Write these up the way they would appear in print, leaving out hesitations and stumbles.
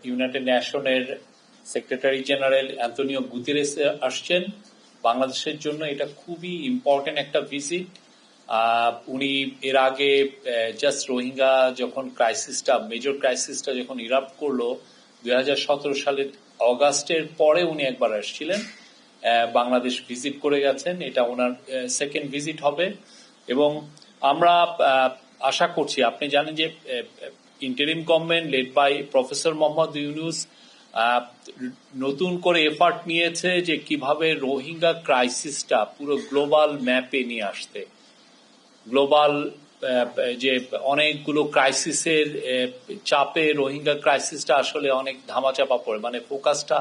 United নেশনের secretary general Antonio Guterres আসছেন বাংলাদেশের জন্য। এটা খুবই ইম্পর্টেন্ট একটা ভিজিট। উনি এর আগে জাস্ট রোহিঙ্গা যখন মেজর ক্রাইসিসটা যখন ইরাপ্ট করলো 2017 সালের অগাস্টের পরে উনি একবার আসছিলেন, বাংলাদেশ ভিজিট করে গেছেন। এটা ওনার সেকেন্ড ভিজিট হবে এবং আমরা আশা করছি, আপনি জানেন যে interim government led by professor Mohammad Yunus নতুন করে এফার্ট নিয়েছে যে কিভাবে রোহিঙ্গা ক্রাইসিসটা পুরো গ্লোবাল ম্যাপে নিয়ে আসতে। গ্লোবাল যে অনেকগুলো ক্রাইসিসের চাপে রোহিঙ্গা ক্রাইসিসটা আসলে অনেক ধামাচাপা পড়ে, মানে ফোকাসটা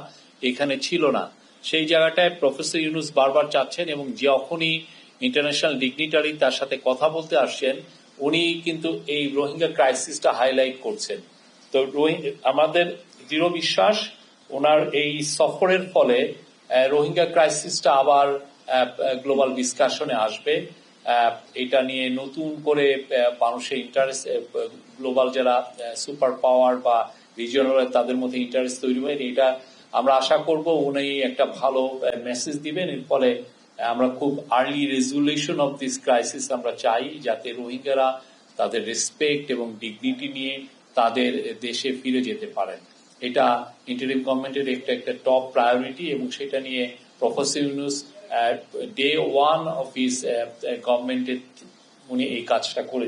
এখানে ছিল না। সেই জায়গাটায় প্রফেসর ইউনূস বারবার চাচ্ছেন এবং যখনই ইন্টারন্যাশনাল ডিগনিটারি তার সাথে কথা বলতে আসছেন উনি কিন্তু এই রোহিঙ্গা ক্রাইসিসটা হাইলাইট করছেন। তো আমাদের দৃঢ় বিশ্বাস ওনার এই সফরের ফলে রোহিঙ্গা ক্রাইসিসটা আবার গ্লোবাল ডিসকাশনে আসবে। এটা নিয়ে নতুন করে মানুষের ইন্টারেস্ট, গ্লোবাল যারা সুপার পাওয়ার বা রিজিয়নাল তাদের মধ্যে ইন্টারেস্ট তৈরি হয়। এটা আমরা আশা করব উনি একটা ভালো মেসেজ দিবেন। এর ফলে আমরা খুব early resolution of this crisis আমরা চাই, যাতে রোহিঙ্গারা তাদের রেসপেক্ট এবং ডিগনিটি নিয়ে তাদের দেশে ফিরে যেতে পারেন। এটা ইন্টারিম গভর্নমেন্টের একটা টপ প্রায়োরিটি এবং সেটা নিয়ে professor Yunus day one of his গভর্নমেন্টের উনি এই কাজটা করে